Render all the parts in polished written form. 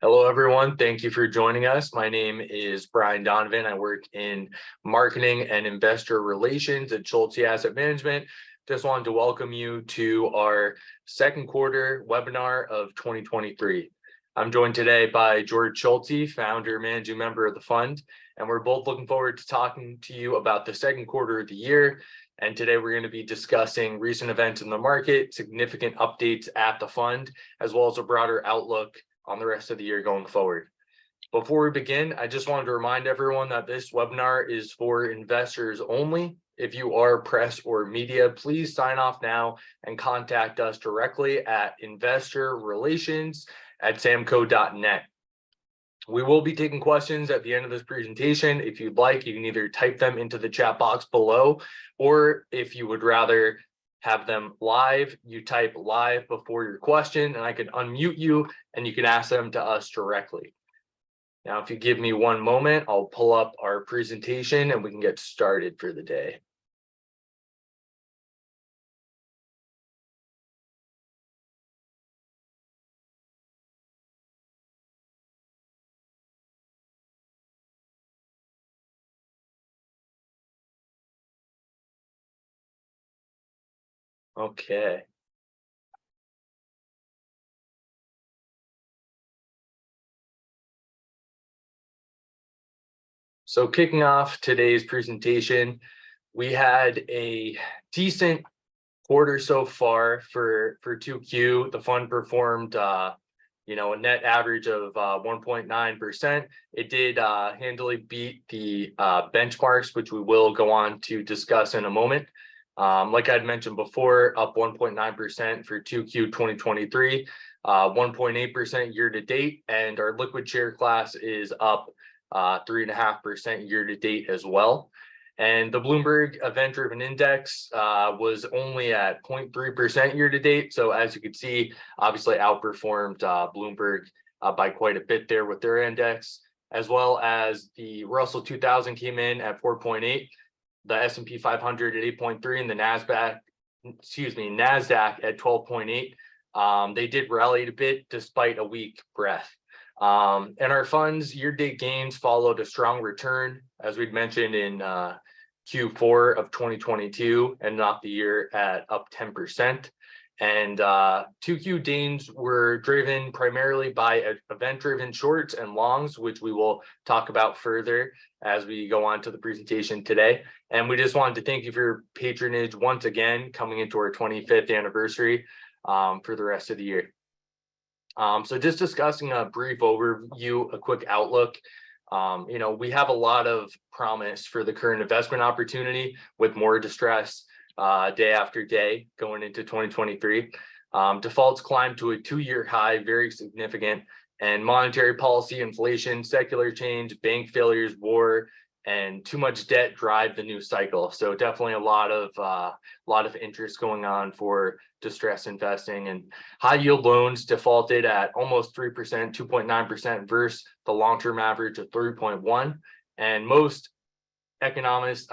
Hello, everyone. Thank you for joining us. My name is Brian Donovan. I work in marketing and investor relations at Schulte Asset Management. Just wanted to welcome you to our second quarter webinar of 2023. I'm joined today by George Schulte, founder, managing member of the fund, and we're both looking forward to talking to you about the second quarter of the year. And today we're going to be discussing recent events in the market, significant updates at the fund, as well as a broader outlook on the rest of the year going forward. Before we begin, I just wanted to remind everyone that this webinar is for investors only. If you are press or media, please sign off now and contact us directly at investorrelations@samco.net. We will be taking questions at the end of this presentation. If you'd like, you can either type them into the chat box below, or if you would rather have them live, you type live before your question and I can unmute you and you can ask them to us directly. Now, if you give me one moment, I'll pull up our presentation and we can get started for the day. Okay. So kicking off today's presentation, we had a decent quarter so far for 2Q. The fund performed a net average of 1.9%. It did handily beat the benchmarks, which we will go on to discuss in a moment. Like I'd mentioned before, up 1.9% for 2Q 2023, 1.8% year to date, and our liquid share class is up 3.5% year to date as well. And the Bloomberg event-driven index was only at 0.3% year to date. So as you can see, obviously outperformed Bloomberg by quite a bit there with their index, as well as the Russell 2000 came in at 4.8, the S&P 500 at 8.3, and the NASDAQ at 12.8. They did rally a bit despite a weak breadth. And our funds year-to-date gains followed a strong return, as we'd mentioned in Q4 of 2022, and not the year at up 10%. And 2Q gains were driven primarily by event-driven shorts and longs, which we will talk about further as we go on to the presentation today. And we just wanted to thank you for your patronage once again, coming into our 25th anniversary for the rest of the year. So just discussing a brief overview, a quick outlook. We have a lot of promise for the current investment opportunity with more distress day after day going into 2023. Defaults climbed to a 2-year high, very significant, and monetary policy, inflation, secular change, bank failures, war, and too much debt drive the new cycle. So definitely a lot of interest going on for distress investing, and high yield loans defaulted at almost 3%, 2.9% versus the long-term average of 3.1. And most economists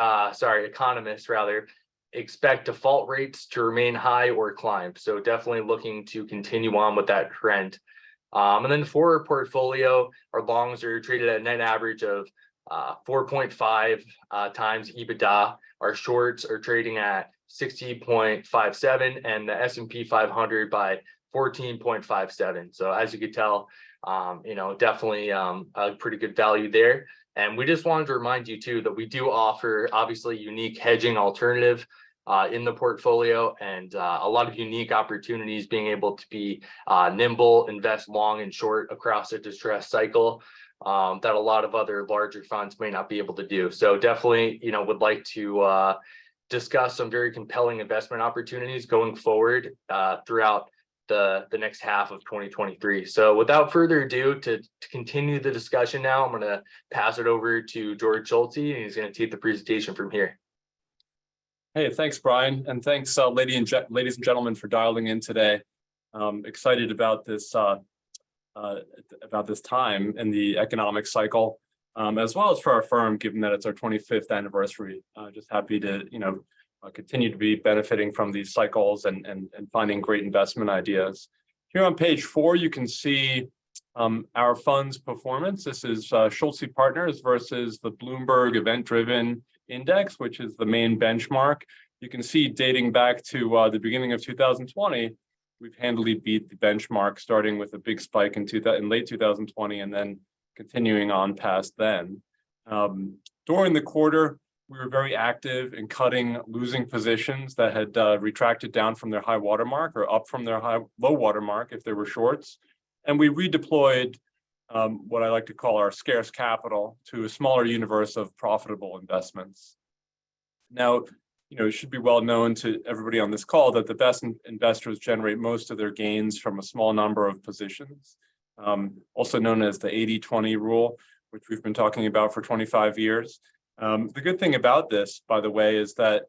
expect default rates to remain high or climb. So definitely looking to continue on with that trend. And then for our portfolio, our longs are traded at a net average of 4.5 times EBITDA. Our shorts are trading at 60.57 and the S&P 500 by 14.57. So as you could tell, definitely a pretty good value there. And we just wanted to remind you too that we do offer obviously unique hedging alternative in the portfolio, and a lot of unique opportunities being able to be nimble, invest long and short across a distress cycle that a lot of other larger funds may not be able to do. So definitely, would like to discuss some very compelling investment opportunities going forward throughout the next half of 2023. So without further ado, to continue the discussion now, I'm going to pass it over to George Schulte, and he's going to take the presentation from here. Hey, thanks, Brian, and thanks, ladies and gentlemen, for dialing in today. Excited about this time in the economic cycle, as well as for our firm, given that it's our 25th anniversary. Just happy to continue to be benefiting from these cycles and finding great investment ideas. Here on page 4, you can see Our fund's performance, this is Schultz Partners versus the Bloomberg Event-Driven Index, which is the main benchmark. You can see dating back to the beginning of 2020, we've handily beat the benchmark, starting with a big spike in late 2020 and then continuing on past then. During the quarter, we were very active in cutting losing positions that had retracted down from their high watermark or up from their low watermark if they were shorts. And we redeployed what I like to call our scarce capital to a smaller universe of profitable investments. Now, it should be well known to everybody on this call that the best investors generate most of their gains from a small number of positions, also known as the 80-20 rule, which we've been talking about for 25 years. The good thing about this, by the way, is that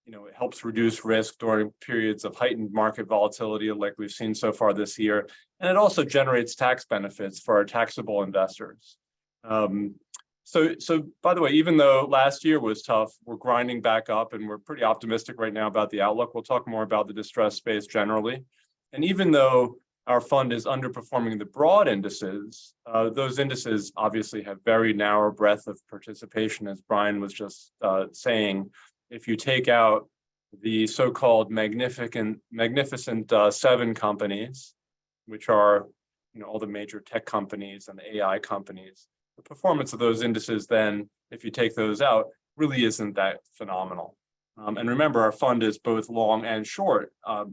it helps reduce risk during periods of heightened market volatility like we've seen so far this year. And it also generates tax benefits for our taxable investors. So by the way, even though last year was tough, we're grinding back up and we're pretty optimistic right now about the outlook. We'll talk more about the distressed space generally. And even though our fund is underperforming the broad indices, those indices obviously have very narrow breadth of participation, as Brian was just saying. If you take out the so-called magnificent seven companies, which are all the major tech companies and the AI companies, the performance of those indices then, if you take those out, really isn't that phenomenal. And remember, our fund is both long and short,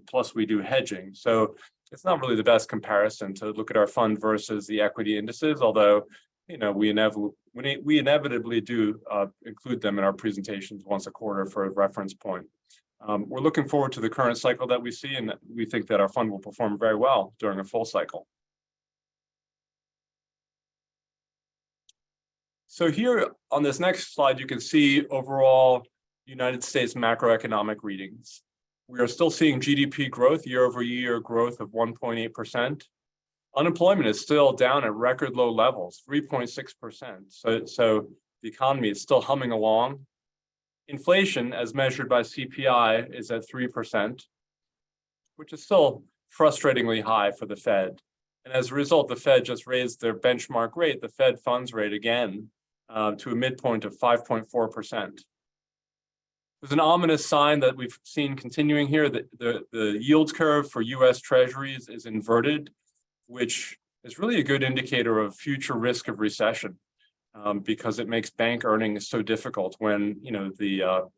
plus we do hedging. So it's not really the best comparison to look at our fund versus the equity indices, although we inevitably do include them in our presentations once a quarter for a reference point. We're looking forward to the current cycle that we see, and we think that our fund will perform very well during a full cycle. So here on this next slide, you can see overall United States macroeconomic readings. We are still seeing GDP growth, year-over-year growth of 1.8%. Unemployment is still down at record low levels, 3.6%. So the economy is still humming along. Inflation, as measured by CPI, is at 3%, which is still frustratingly high for the Fed. And as a result, the Fed just raised their benchmark rate, the Fed funds rate again, to a midpoint of 5.4%. There's an ominous sign that we've seen continuing here, that the yield curve for US Treasuries is inverted, which is really a good indicator of future risk of recession, because it makes bank earnings so difficult when the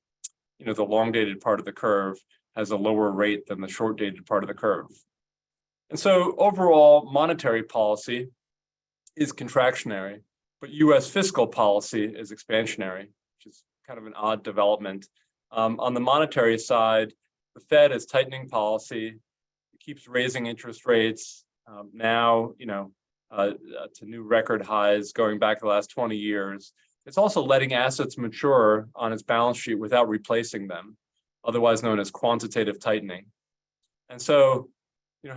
long-dated part of the curve has a lower rate than the short-dated part of the curve. And so overall, monetary policy is contractionary, but US fiscal policy is expansionary, which is kind of an odd development. On the monetary side, the Fed is tightening policy, it keeps raising interest rates, now to new record highs going back the last 20 years. It's also letting assets mature on its balance sheet without replacing them, otherwise known as quantitative tightening. And so,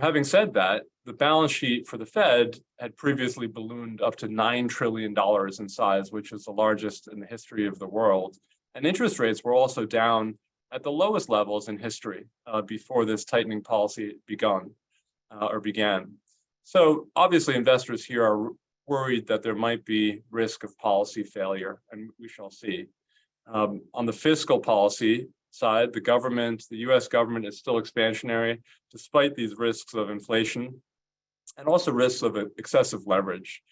having said that, the balance sheet for the Fed had previously ballooned up to $9 trillion in size, which is the largest in the history of the world. And interest rates were also down at the lowest levels in history before this tightening policy began. So obviously investors here are worried that there might be risk of policy failure, and we shall see. On the fiscal policy side, the US government is still expansionary, despite these risks of inflation and also risks of excessive leverage.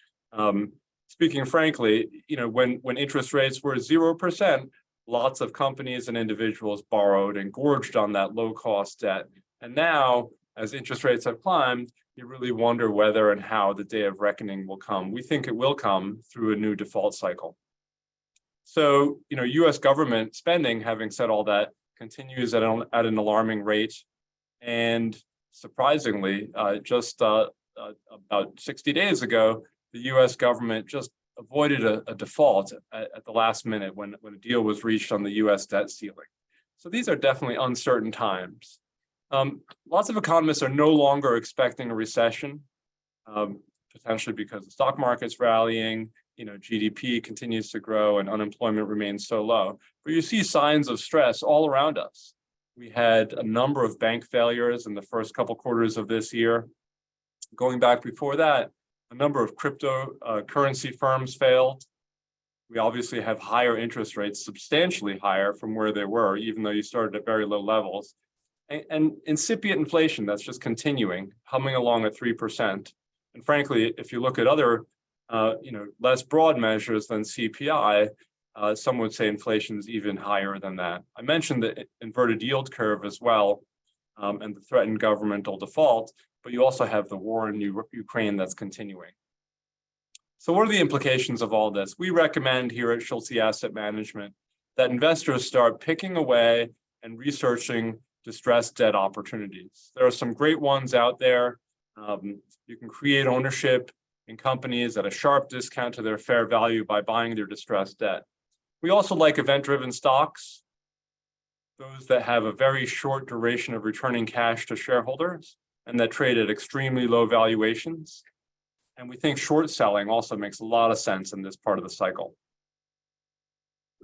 Speaking frankly, when interest rates were 0%, lots of companies and individuals borrowed and gorged on that low-cost debt. And now, as interest rates have climbed, you really wonder whether and how the day of reckoning will come. We think it will come through a new default cycle. So, US government spending, having said all that, continues at an alarming rate. And surprisingly, just about 60 days ago, the US government just avoided a default at the last minute when a deal was reached on the US debt ceiling. So these are definitely uncertain times. Lots of economists are no longer expecting a recession, potentially because the stock market's rallying, GDP continues to grow and unemployment remains so low. But you see signs of stress all around us. We had a number of bank failures in the first couple quarters of this year. Going back before that, A number of cryptocurrency firms failed. We obviously have higher interest rates, substantially higher from where they were, even though you started at very low levels. And incipient inflation that's just continuing, humming along at 3%. And frankly, if you look at other, less broad measures than CPI, some would say inflation is even higher than that. I mentioned the inverted yield curve as well, and the threatened governmental default, but you also have the war in Ukraine that's continuing. So what are the implications of all this? We recommend here at Schulze Asset Management that investors start picking away and researching distressed debt opportunities. There are some great ones out there. You can create ownership in companies at a sharp discount to their fair value by buying their distressed debt. We also like event-driven stocks, those that have a very short duration of returning cash to shareholders and that trade at extremely low valuations. And we think short selling also makes a lot of sense in this part of the cycle.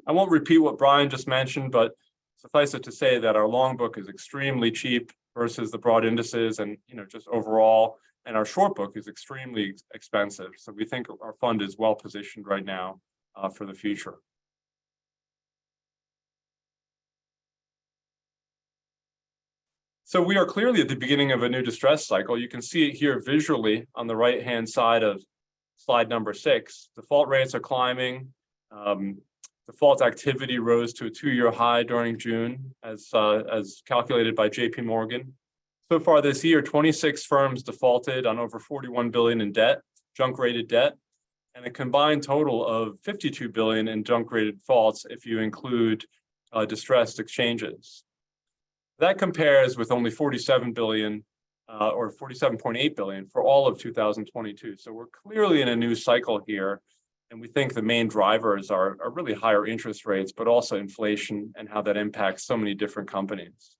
I won't repeat what Brian just mentioned, but suffice it to say that our long book is extremely cheap versus the broad indices and just overall, and our short book is extremely expensive. So we think our fund is well positioned right now for the future. So we are clearly at the beginning of a new distress cycle. You can see it here visually on the right-hand side of slide number 6. Default rates are climbing. Default activity rose to a 2-year high during June, as calculated by JP Morgan. So far this year, 26 firms defaulted on over $41 billion in debt, junk-rated debt, and a combined total of $52 billion in junk-rated defaults if you include distressed exchanges. That compares with only $47 billion or $47.8 billion for all of 2022. So we're clearly in a new cycle here. And we think the main drivers are really higher interest rates, but also inflation and how that impacts so many different companies.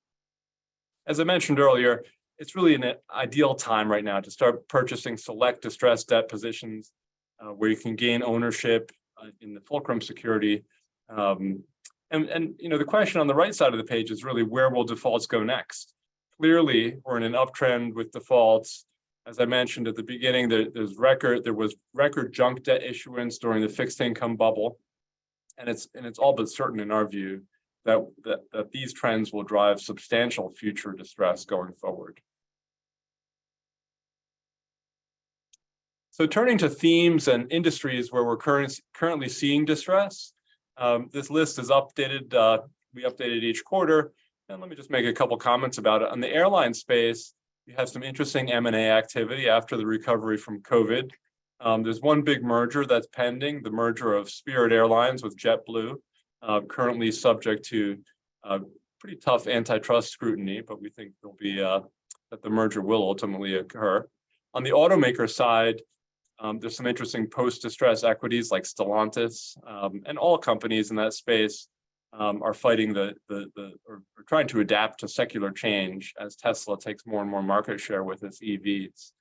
As I mentioned earlier, it's really an ideal time right now to start purchasing select distressed debt positions where you can gain ownership in the fulcrum security. And the question on the right side of the page is really, where will defaults go next? Clearly, we're in an uptrend with defaults. As I mentioned at the beginning, there was record junk debt issuance during the fixed income bubble, and it's all but certain in our view that these trends will drive substantial future distress going forward. So turning to themes and industries where we're currently seeing distress. This list is updated. We updated each quarter. And let me just make a couple comments about it. On the airline space, you have some interesting M&A activity after the recovery from COVID. There's one big merger that's pending, the merger of Spirit Airlines with JetBlue, currently subject to pretty tough antitrust scrutiny, but we think there'll be that the merger will ultimately occur. On the automaker side, there's some interesting post-distress equities like Stellantis, and all companies in that space are fighting or trying to adapt to secular change as Tesla takes more and more market share with its EVs.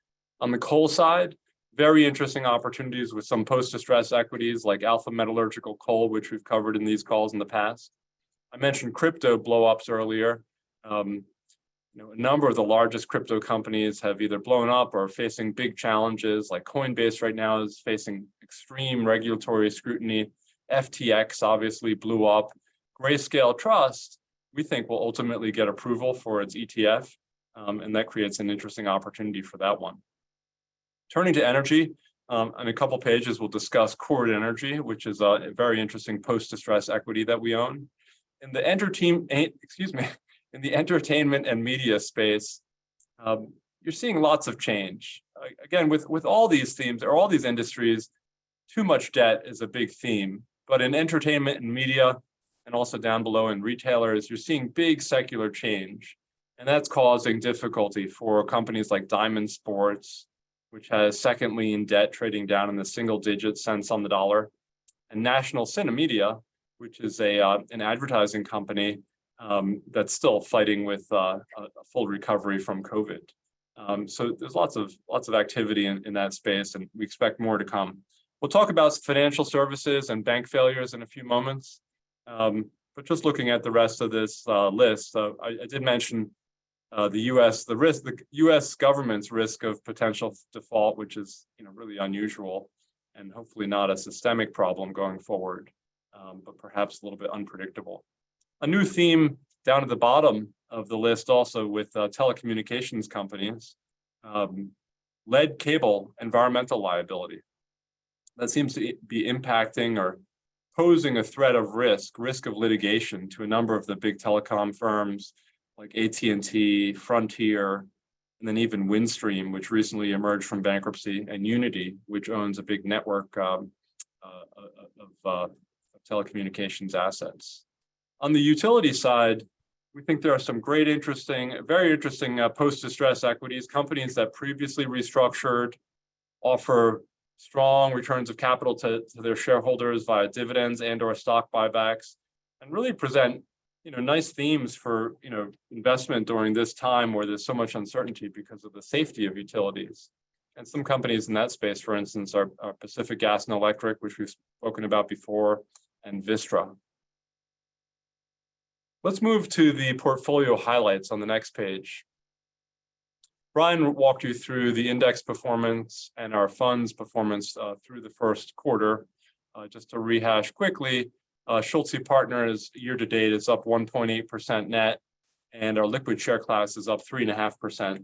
On the coal side, very interesting opportunities with some post-distress equities like Alpha Metallurgical Coal, which we've covered in these calls in the past. I mentioned crypto blow-ups earlier. A number of the largest crypto companies have either blown up or are facing big challenges, like Coinbase right now is facing extreme regulatory scrutiny. FTX obviously blew up. Grayscale Trust, we think, will ultimately get approval for its ETF, and that creates an interesting opportunity for that one. Turning to energy, in a couple pages, we'll discuss Chord Energy, which is a very interesting post-distress equity that we own. In the entertainment and media space, you're seeing lots of change. Again, with all these themes or all these industries, too much debt is a big theme. But in entertainment and media, and also down below in retailers, you're seeing big secular change. And that's causing difficulty for companies like Diamond Sports, which has second lien debt trading down in the single-digit cents on the dollar, and National CineMedia, which is an advertising company that's still fighting with a full recovery from COVID. So there's lots of activity in that space, and we expect more to come. We'll talk about financial services and bank failures in a few moments. But just looking at the rest of this list, I did mention the U.S. government's risk of potential default, which is really unusual and hopefully not a systemic problem going forward, but perhaps a little bit unpredictable. A new theme down at the bottom of the list also with telecommunications companies, lead cable environmental liability. That seems to be impacting or posing a threat of risk of litigation to a number of the big telecom firms like AT&T, Frontier, and then even Windstream, which recently emerged from bankruptcy, and Unity, which owns a big network of telecommunications assets. On the utility side, we think there are some very interesting post-distress equities, companies that previously restructured, offer strong returns of capital to their shareholders via dividends and/or stock buybacks, and really present nice themes for investment during this time where there's so much uncertainty because of the safety of utilities. And some companies in that space, for instance, are Pacific Gas and Electric, which we've spoken about before, and Vistra. Let's move to the portfolio highlights on the next page. Brian walked you through the index performance and our funds performance through the first quarter. Just to rehash quickly, Schultz Partners year to date is up 1.8% net, and our liquid share class is up 3.5%.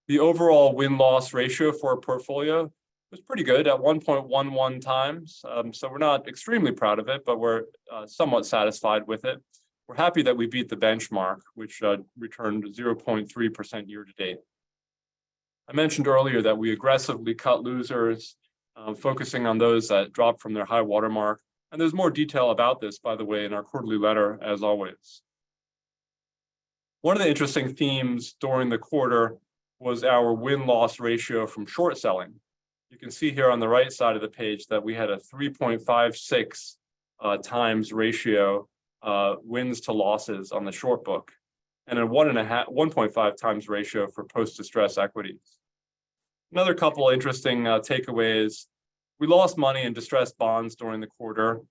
The overall win-loss ratio for our portfolio was pretty good at 1.11 times. So we're not extremely proud of it, but we're somewhat satisfied with it. We're happy that we beat the benchmark, which returned 0.3% year to date. I mentioned earlier that we aggressively cut losers, focusing on those that dropped from their high watermark. And there's more detail about this, by the way, in our quarterly letter, as always. One of the interesting themes during the quarter was our win-loss ratio from short selling. You can see here on the right side of the page that we had a 3.56 times ratio wins to losses on the short book, and a 1.5 times ratio for post-distress equities. Another couple of interesting takeaways. We lost money in distressed bonds during the quarter.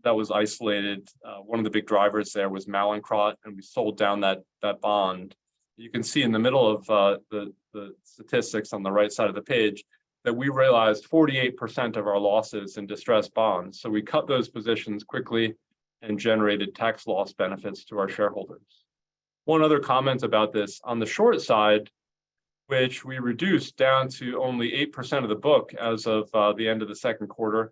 That was isolated. One of the big drivers there was Mallinckrodt, and we sold down that bond. You can see in the middle of the statistics on the right side of the page that we realized 48% of our losses in distressed bonds. So we cut those positions quickly and generated tax loss benefits to our shareholders. One other comment about this, on the short side, which we reduced down to only 8% of the book as of the end of the second quarter,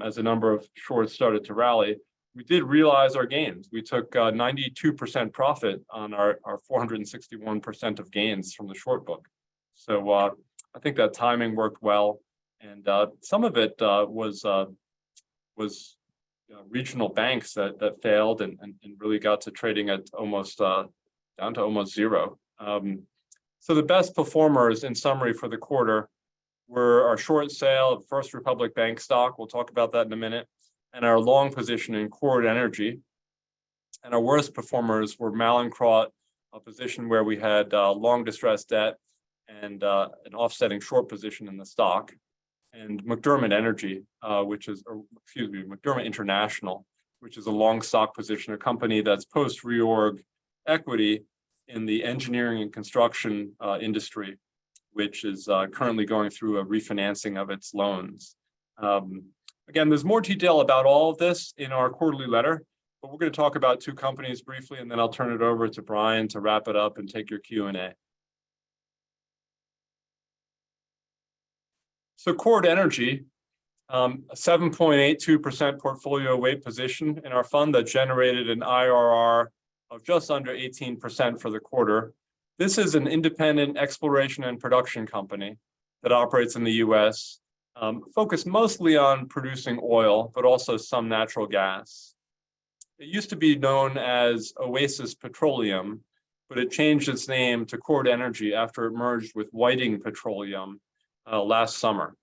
as a number of shorts started to rally, we did realize our gains. We took 92% profit on our 461% of gains from the short book. So I think that timing worked well, and some of it was regional banks that failed and really got to trading at almost down to almost zero. So the best performers in summary for the quarter were our short sale of First Republic Bank stock. We'll talk about that in a minute, and our long position in Chord Energy. And our worst performers were Mallinckrodt, a position where we had long distressed debt and an offsetting short position in the stock, and McDermott Energy, McDermott International, which is a long stock position, a company that's post-reorg equity in the engineering and construction industry, which is currently going through a refinancing of its loans. Again, there's more detail about all of this in our quarterly letter, but we're going to talk about two companies briefly, and then I'll turn it over to Brian to wrap it up and take your Q&A. So Chord Energy, a 7.82% portfolio weight position in our fund that generated an IRR of just under 18% for the quarter. This is an independent exploration and production company that operates in the US, focused mostly on producing oil, but also some natural gas. It used to be known as Oasis Petroleum, but it changed its name to Chord Energy after it merged with Whiting Petroleum last summer.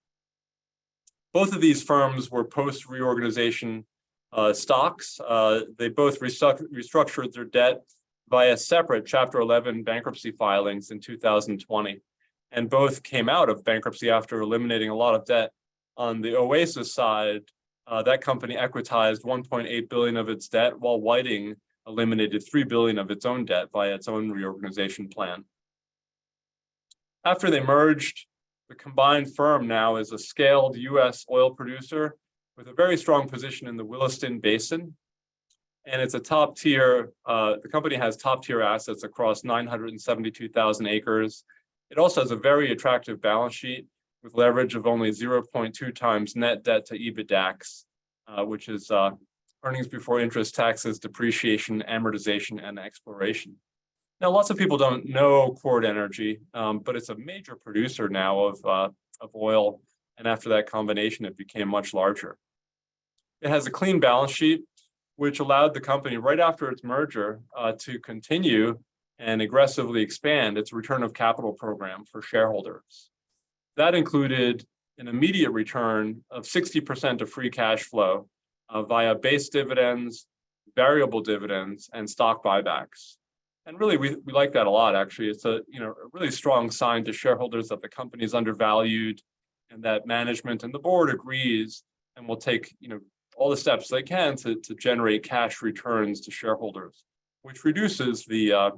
Both of these firms were post-reorganization stocks. They both restructured their debt via separate Chapter 11 bankruptcy filings in 2020, and both came out of bankruptcy after eliminating a lot of debt. On the Oasis side, that company equitized $1.8 billion of its debt, while Whiting eliminated $3 billion of its own debt via its own reorganization plan. After they merged, the combined firm now is a scaled US oil producer with a very strong position in the Williston Basin. And it's a top tier, the company has top tier assets across 972,000 acres. It also has a very attractive balance sheet with leverage of only 0.2 times net debt to EBITDAX, which is earnings before interest, taxes, depreciation, amortization, and exploration. Now, lots of people don't know Chord Energy, but it's a major producer now of oil. And after that combination, it became much larger. It has a clean balance sheet, which allowed the company right after its merger to continue and aggressively expand its return of capital program for shareholders. That included an immediate return of 60% of free cash flow via base dividends, variable dividends, and stock buybacks. And really, we like that a lot, actually. It's a really strong sign to shareholders that the company is undervalued and that management and the board agrees and will take all the steps they can to generate cash returns to shareholders, which reduces the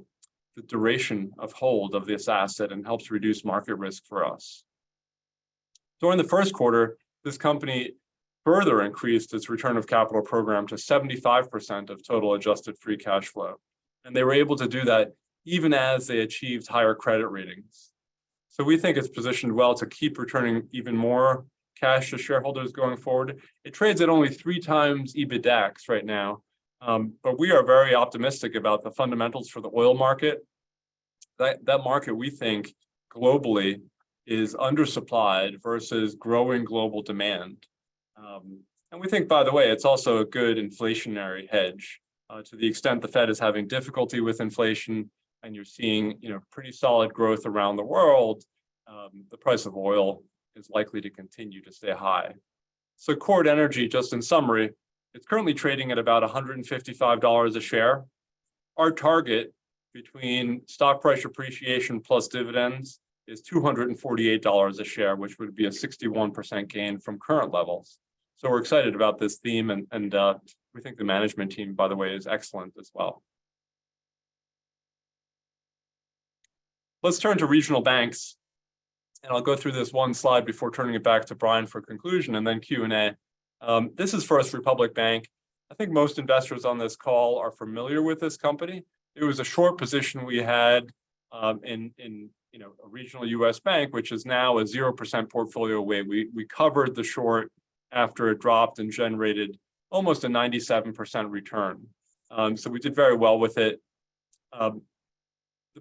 duration of hold of this asset and helps reduce market risk for us. During the first quarter, this company further increased its return of capital program to 75% of total adjusted free cash flow. And they were able to do that even as they achieved higher credit ratings. So we think it's positioned well to keep returning even more cash to shareholders going forward. It trades at only 3 times EBITDAX right now, but we are very optimistic about the fundamentals for the oil market. That market, we think, globally is undersupplied versus growing global demand. And we think, by the way, it's also a good inflationary hedge. To the extent the Fed is having difficulty with inflation and you're seeing pretty solid growth around the world, the price of oil is likely to continue to stay high. So Chord Energy, just in summary, it's currently trading at about $155 a share. Our target between stock price appreciation plus dividends is $248 a share, which would be a 61% gain from current levels. So we're excited about this theme, and we think the management team, by the way, is excellent as well. Let's turn to regional banks. And I'll go through this one slide before turning it back to Brian for conclusion and then Q&A. This is First Republic Bank. I think most investors on this call are familiar with this company. It was a short position we had in a regional U.S. bank, which is now a 0% portfolio weight. We covered the short after it dropped and generated almost a 97% return. So we did very well with it. The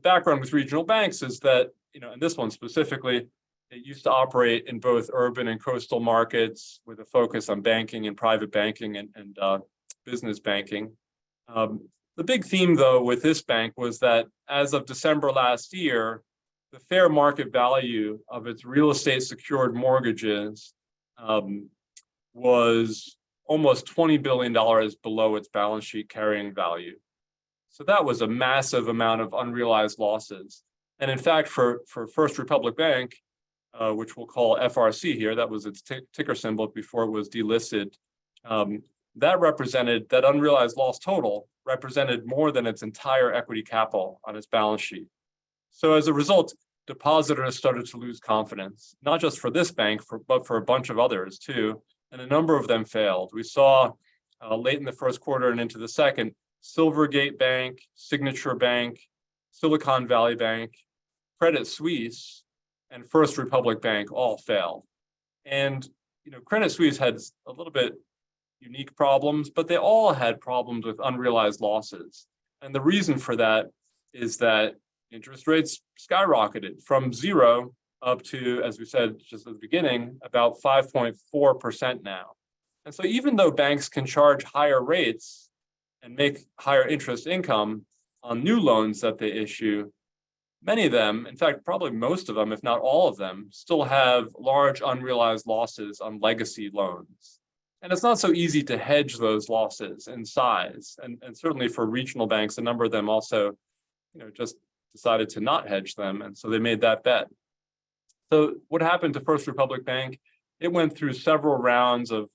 background with regional banks is that, and this one specifically, it used to operate in both urban and coastal markets with a focus on banking and private banking and business banking. The big theme, though, with this bank was that as of December last year, the fair market value of its real estate secured mortgages was almost $20 billion below its balance sheet carrying value. So that was a massive amount of unrealized losses. And in fact, for First Republic Bank, which we'll call FRC here, that was its ticker symbol before it was delisted, that unrealized loss total represented more than its entire equity capital on its balance sheet. So as a result, depositors started to lose confidence, not just for this bank, but for a bunch of others too, and a number of them failed. We saw late in the first quarter and into the second, Silvergate Bank, Signature Bank, Silicon Valley Bank, Credit Suisse, and First Republic Bank all failed. And Credit Suisse had a little bit unique problems, but they all had problems with unrealized losses. And the reason for that is that interest rates skyrocketed from 0 up to, as we said just at the beginning, about 5.4% now. And so even though banks can charge higher rates and make higher interest income on new loans that they issue, many of them, in fact, probably most of them, if not all of them, still have large unrealized losses on legacy loans. And it's not so easy to hedge those losses in size. And certainly for regional banks, a number of them also, just decided to not hedge them. And so they made that bet. So what happened to First Republic Bank? It went through several rounds of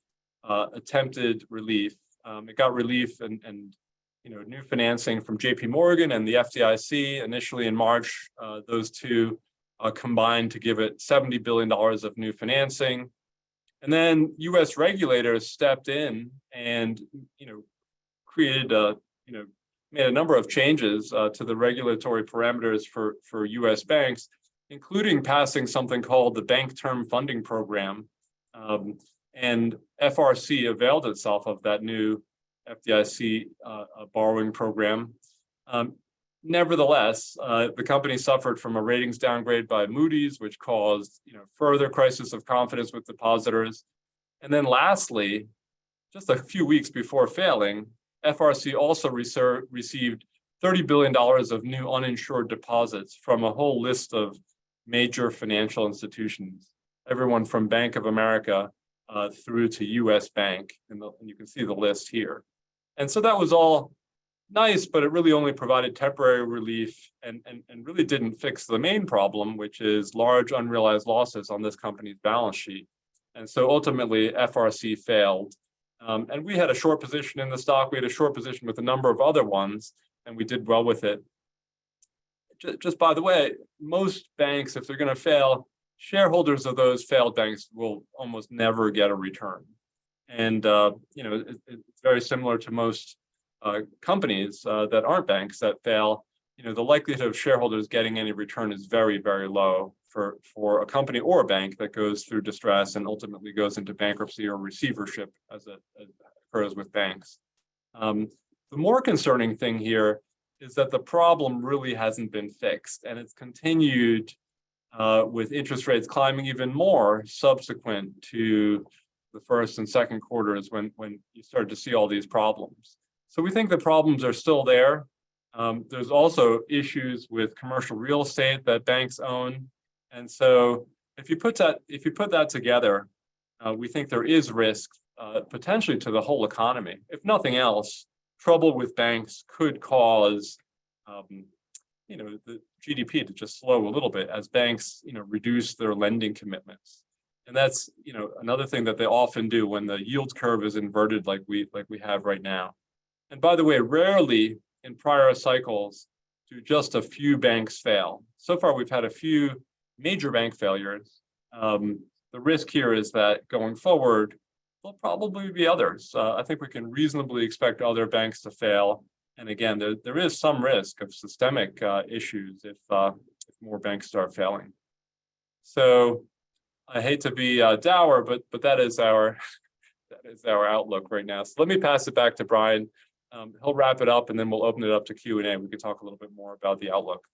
attempted relief. It got relief and new financing from JP Morgan and the FDIC initially in March. Those two combined to give it $70 billion of new financing. And then US regulators stepped in and, created made a number of changes to the regulatory parameters for US banks, including passing something called the Bank Term Funding Program. And FRC availed itself of that new FDIC borrowing program. Nevertheless, the company suffered from a ratings downgrade by Moody's, which caused further crisis of confidence with depositors. And then lastly, just a few weeks before failing, FRC also received $30 billion of new uninsured deposits from a whole list of major financial institutions, everyone from Bank of America through to US Bank, and you can see the list here. And so that was all nice, but it really only provided temporary relief and really didn't fix the main problem, which is large unrealized losses on this company's balance sheet. And so ultimately, FRC failed. And we had a short position in the stock. We had a short position with a number of other ones, and we did well with it. Just by the way, most banks, if they're going to fail, shareholders of those failed banks will almost never get a return. And it's very similar to most companies that aren't banks that fail. The likelihood of shareholders getting any return is very, very low for a company or a bank that goes through distress and ultimately goes into bankruptcy or receivership, as it occurs with banks. The more concerning thing here is that the problem really hasn't been fixed, and it's continued with interest rates climbing even more subsequent to the first and second quarters when you started to see all these problems. So we think the problems are still there. There's also issues with commercial real estate that banks own. And so if you put that together, we think there is risk potentially to the whole economy. If nothing else, trouble with banks could cause the GDP to just slow a little bit as banks reduce their lending commitments. And that's another thing that they often do when the yield curve is inverted like we have right now. And by the way, rarely in prior cycles do just a few banks fail. So far, we've had a few major bank failures. The risk here is that going forward, there'll probably be others. I think we can reasonably expect other banks to fail. And again, there is some risk of systemic issues if more banks start failing. So I hate to be dour, but that is our outlook right now. So let me pass it back to Brian. He'll wrap it up, and then we'll open it up to Q&A. We can talk a little bit more about the outlook.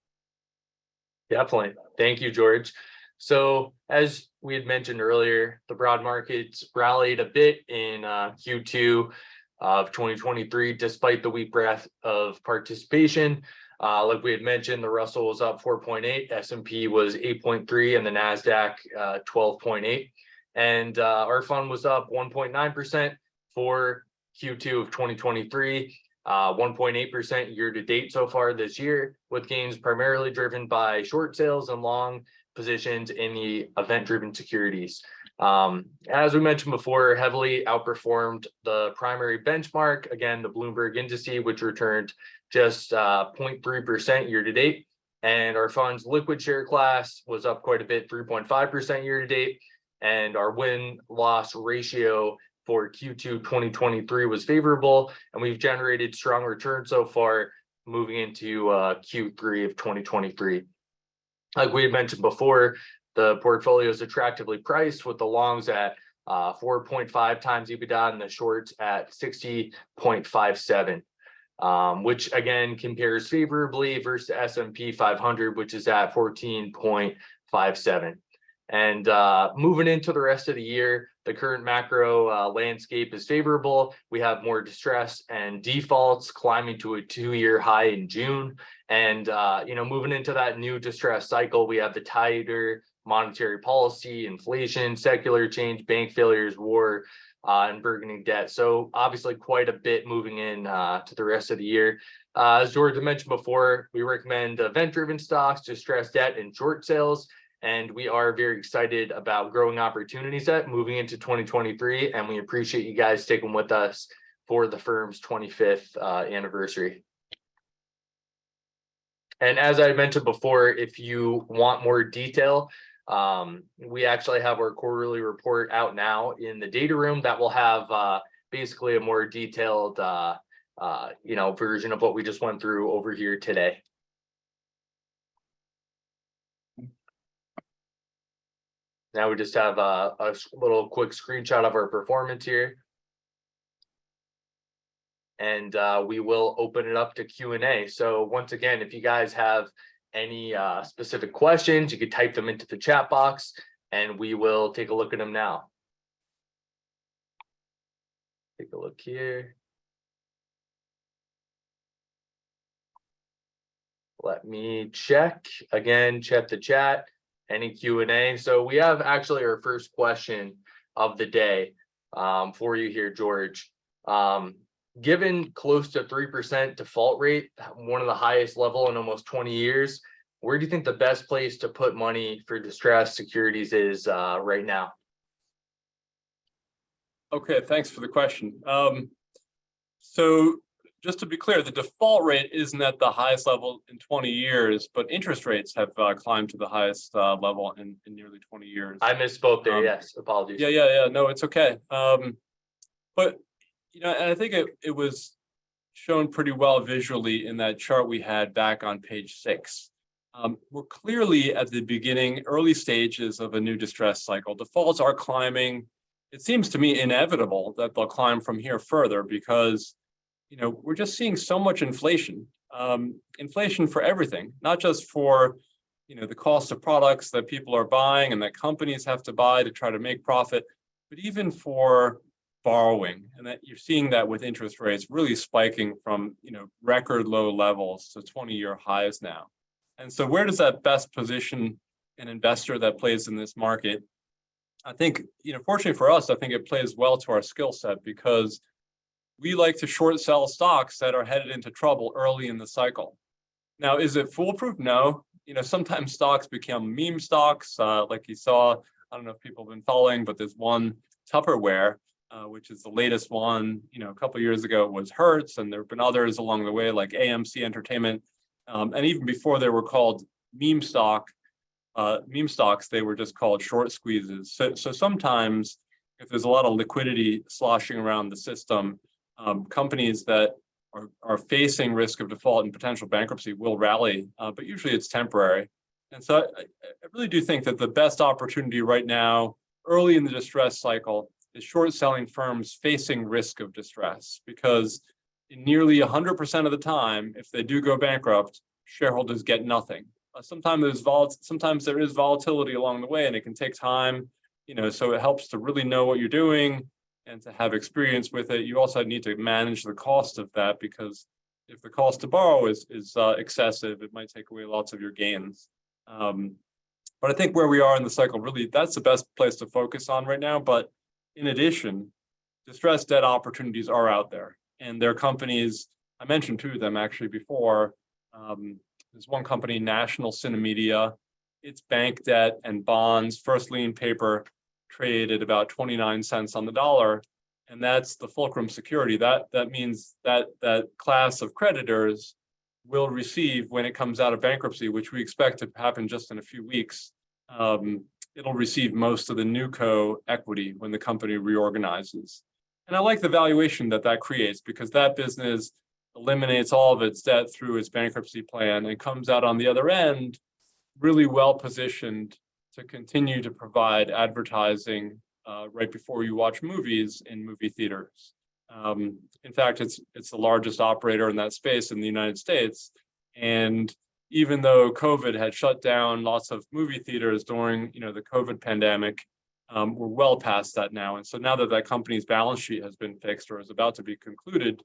Definitely. Thank you, George. So as we had mentioned earlier, the broad markets rallied a bit in Q2 of 2023, despite the weak breadth of participation. Like we had mentioned, the Russell was up 4.8, S&P was 8.3, and the NASDAQ 12.8. And our fund was up 1.9% for Q2 of 2023, 1.8% year to date so far this year, with gains primarily driven by short sales and long positions in the event-driven securities. As we mentioned before, heavily outperformed the primary benchmark, again, the Bloomberg indices, which returned just 0.3% year to date. And our fund's liquid share class was up quite a bit, 3.5% year to date. And our win-loss ratio for Q2 2023 was favorable, and we've generated strong returns so far moving into Q3 of 2023. Like we had mentioned before, the portfolio is attractively priced, with the longs at 4.5 times EBITDA and the shorts at 60.57, which again compares favorably versus S&P 500, which is at 14.57. And moving into the rest of the year, the current macro landscape is favorable. We have more distress and defaults climbing to a 2-year high in June. And moving into that new distress cycle, we have the tighter monetary policy, inflation, secular change, bank failures, war, and burgeoning debt. So obviously quite a bit moving in to the rest of the year. As George mentioned before, we recommend event-driven stocks, distressed debt, and short sales. And we are very excited about growing opportunity set moving into 2023. And we appreciate you guys sticking with us for the firm's 25th anniversary. And as I mentioned before, if you want more detail, we actually have our quarterly report out now in the data room that will have basically a more detailed version of what we just went through over here today. Now we just have a little quick screenshot of our performance here. And we will open it up to Q&A. So once again, if you guys have any specific questions, you could type them into the chat box and we will take a look at them now. Take a look here. Let me check again, check the chat, any Q&A. So we have actually our first question of the day for you here, George. Given close to 3% default rate, one of the highest level in almost 20 years, where do you think the best place to put money for distressed securities is right now? Okay, thanks for the question. So just to be clear, the default rate isn't at the highest level in 20 years, but interest rates have climbed to the highest level in nearly 20 years. I misspoke there. Yes, apologies. Yeah. No, it's okay. But and I think it was shown pretty well visually in that chart we had back on page 6. We're clearly at the beginning, early stages of a new distress cycle. Defaults are climbing. It seems to me inevitable that they'll climb from here further because we're just seeing so much inflation. Inflation for everything, not just for the cost of products that people are buying and that companies have to buy to try to make profit, but even for borrowing, and that you're seeing that with interest rates really spiking from record low levels to 20-year highs now. And so where does that best position an investor that plays in this market? I think fortunately for us, I think it plays well to our skill set because we like to short sell stocks that are headed into trouble early in the cycle. Now, is it foolproof? No. Sometimes stocks become meme stocks, like you saw. I don't know if people have been following, but there's one, Tupperware, which is the latest one. A couple of years ago it was Hertz, and there have been others along the way like AMC Entertainment. And even before they were called meme stocks, they were just called short squeezes. So sometimes if there's a lot of liquidity sloshing around the system, companies that are facing risk of default and potential bankruptcy will rally, but usually it's temporary. And so I really do think that the best opportunity right now, early in the distress cycle, is short selling firms facing risk of distress, because in nearly 100% of the time, if they do go bankrupt, shareholders get nothing. Sometimes there is volatility along the way, and it can take time. So it helps to really know what you're doing and to have experience with it. You also need to manage the cost of that, because if the cost to borrow is excessive, it might take away lots of your gains. But I think where we are in the cycle, really, that's the best place to focus on right now. But in addition, distressed debt opportunities are out there, and there are companies, I mentioned two of them actually before. There's one company, National Cinemedia. Its bank debt and bonds, first lien paper, trade at about 29 cents on the dollar, and that's the fulcrum security. That means that class of creditors will receive, when it comes out of bankruptcy, which we expect to happen just in a few weeks, it'll receive most of the newco equity when the company reorganizes. And I like the valuation that creates, because that business eliminates all of its debt through its bankruptcy plan and comes out on the other end really well positioned to continue to provide advertising right before you watch movies in movie theaters. In fact, it's the largest operator in that space in the United States. And even though COVID had shut down lots of movie theaters during the COVID pandemic, we're well past that now. And so now that company's balance sheet has been fixed or is about to be concluded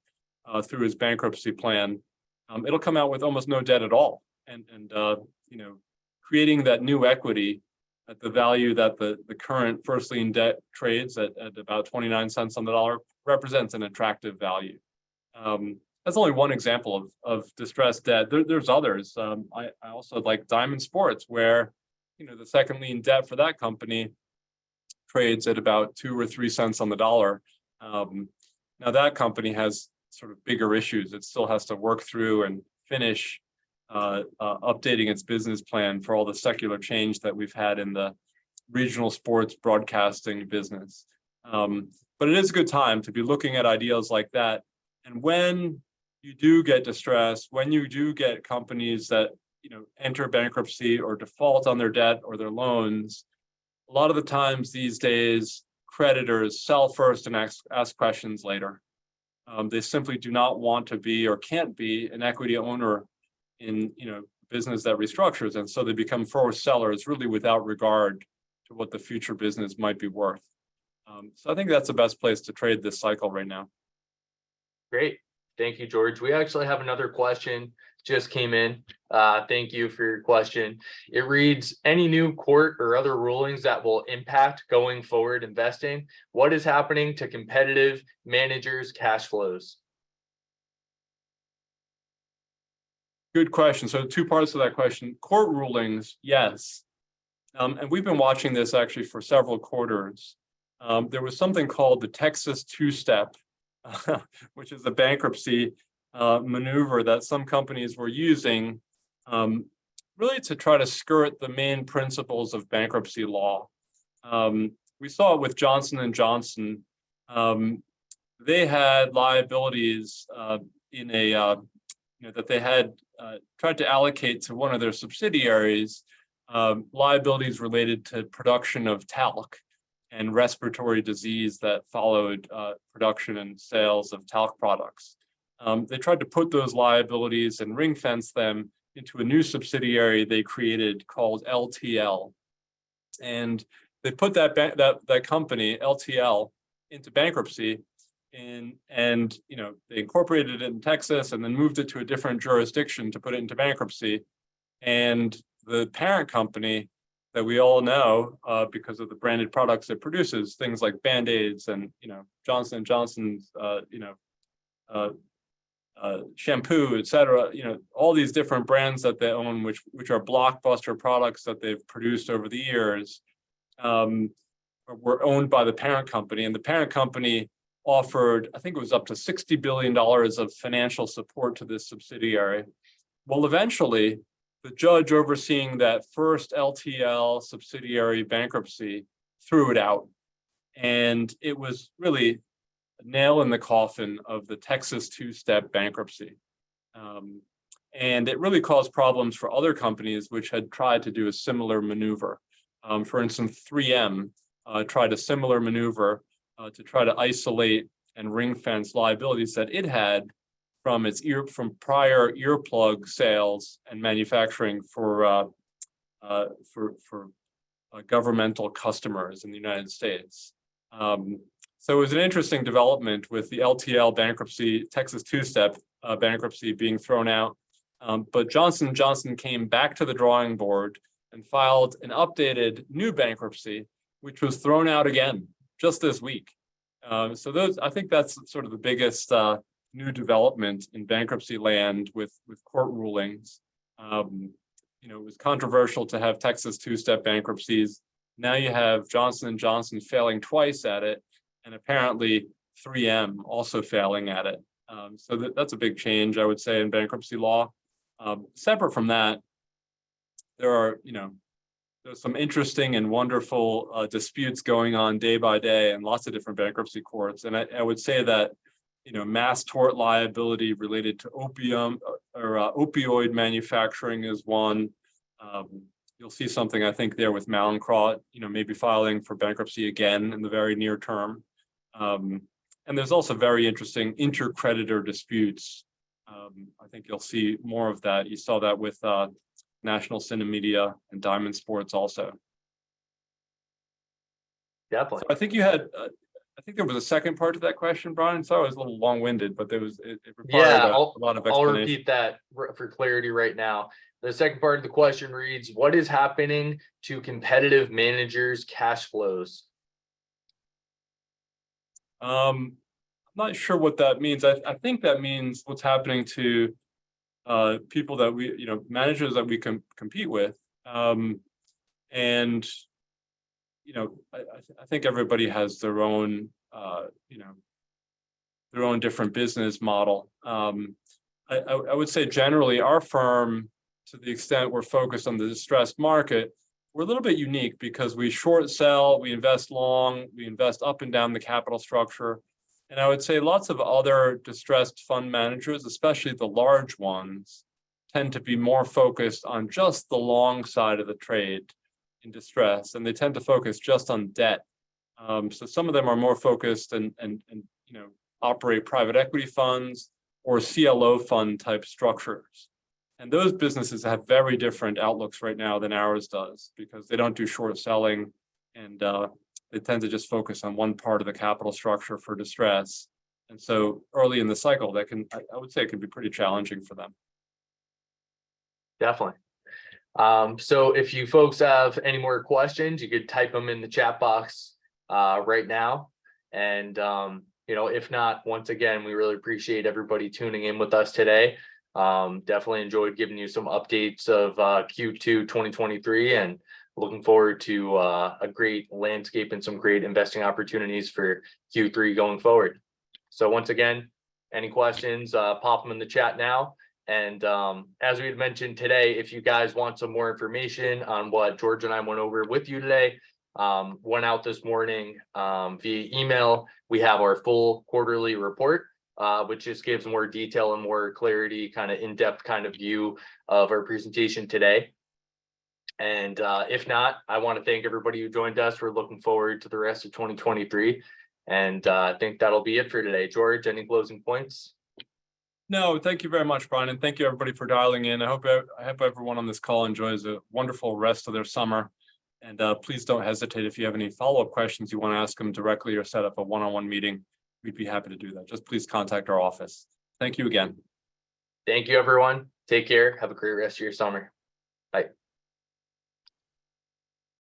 through his bankruptcy plan, it'll come out with almost no debt at all. And creating that new equity at the value that the current first lien debt trades at about 29 cents on the dollar represents an attractive value. That's only one example of distressed debt. There's others. I also like Diamond Sports, where the second lien debt for that company trades at about 2 or 3 cents on the dollar. Now that company has sort of bigger issues. It still has to work through and finish updating its business plan for all the secular change that we've had in the regional sports broadcasting business. But it is a good time to be looking at ideas like that. And when you do get distress, when you do get companies that enter bankruptcy or default on their debt or their loans, a lot of the times these days, creditors sell first and ask questions later. They simply do not want to be or can't be an equity owner in business that restructures, and so they become forced sellers really without regard to what the future business might be worth. So I think that's the best place to trade this cycle right now. Great. Thank you, George. We actually have another question just came in. Thank you for your question. It reads, any new court or other rulings that will impact going forward investing? What is happening to competitive managers' cash flows? Good question. So two parts of that question. Court rulings, yes. And we've been watching this actually for several quarters. There was something called the Texas two-step, which is a bankruptcy maneuver that some companies were using really to try to skirt the main principles of bankruptcy law. We saw it with Johnson & Johnson. They had liabilities in a that they had tried to allocate to one of their subsidiaries, liabilities related to production of talc and respiratory disease that followed production and sales of talc products. They tried to put those liabilities and ring fence them into a new subsidiary they created called LTL. And they put that company, LTL, into bankruptcy. And they incorporated it in Texas and then moved it to a different jurisdiction to put it into bankruptcy. And the parent company that we all know because of the branded products it produces, things like Band-Aids and Johnson & Johnson's shampoo, et cetera, all these different brands that they own, which are blockbuster products that they've produced over the years, were owned by the parent company. And the parent company offered, I think it was up to $60 billion of financial support to this subsidiary. Well, eventually, the judge overseeing that first LTL subsidiary bankruptcy threw it out. And it was really a nail in the coffin of the Texas two-step bankruptcy. And it really caused problems for other companies which had tried to do a similar maneuver. For instance, 3M tried a similar maneuver to try to isolate and ring fence liabilities that it had from prior earplug sales and manufacturing for governmental customers in the United States. So it was an interesting development with the LTL bankruptcy, Texas two-step bankruptcy being thrown out. But Johnson & Johnson came back to the drawing board and filed an updated new bankruptcy, which was thrown out again just this week. So I think that's sort of the biggest new development in bankruptcy land with court rulings. It was controversial to have Texas two-step bankruptcies. Now you have Johnson & Johnson failing twice at it, and apparently 3M also failing at it. So that's a big change, I would say, in bankruptcy law. Separate from that, there's some interesting and wonderful disputes going on day by day in lots of different bankruptcy courts. And I would say that, mass tort liability related to opioid manufacturing is one. You'll see something, I think, there with Mallinckrodt, maybe filing for bankruptcy again in the very near term. And there's also very interesting intercreditor disputes. I think you'll see more of that. You saw that with National Cinemedia and Diamond Sports also. Definitely. So I think you had, I think there was a second part to that question, Brian. So I was a little long-winded, but it required a lot of explanation. I'll repeat that for clarity right now. The second part of the question reads, what is happening to competitive managers' cash flows? I'm not sure what that means. I think that means what's happening to people that we, managers that we can compete with. And, I think everybody has their own, their own different business model. I would say generally our firm, to the extent we're focused on the distressed market, we're a little bit unique because we short sell, we invest long, we invest up and down the capital structure. And I would say lots of other distressed fund managers, especially the large ones, tend to be more focused on just the long side of the trade in distress, and they tend to focus just on debt. So some of them are more focused and operate private equity funds or CLO fund type structures. And those businesses have very different outlooks right now than ours does, because they don't do short selling, and they tend to just focus on one part of the capital structure for distress. And so early in the cycle, that can, I would say it can be pretty challenging for them. Definitely. So if you folks have any more questions, you could type them in the chat box right now. And if not, once again, we really appreciate everybody tuning in with us today. Definitely enjoyed giving you some updates of Q2 2023, and looking forward to a great landscape and some great investing opportunities for Q3 going forward. So once again, any questions, pop them in the chat now. And as we had mentioned today, if you guys want some more information on what George and I went over with you today, went out this morning via email. We have our full quarterly report, which just gives more detail and more clarity, kind of in-depth kind of view of our presentation today. And if not, I want to thank everybody who joined us. We're looking forward to the rest of 2023. And I think that'll be it for today. George, any closing points? No, thank you very much, Brian, and thank you everybody for dialing in. I hope everyone on this call enjoys a wonderful rest of their summer. And please don't hesitate if you have any follow-up questions you want to ask them directly or set up a one-on-one meeting. We'd be happy to do that. Just please contact our office. Thank you again. Thank you, everyone. Take care. Have a great rest of your summer. Bye.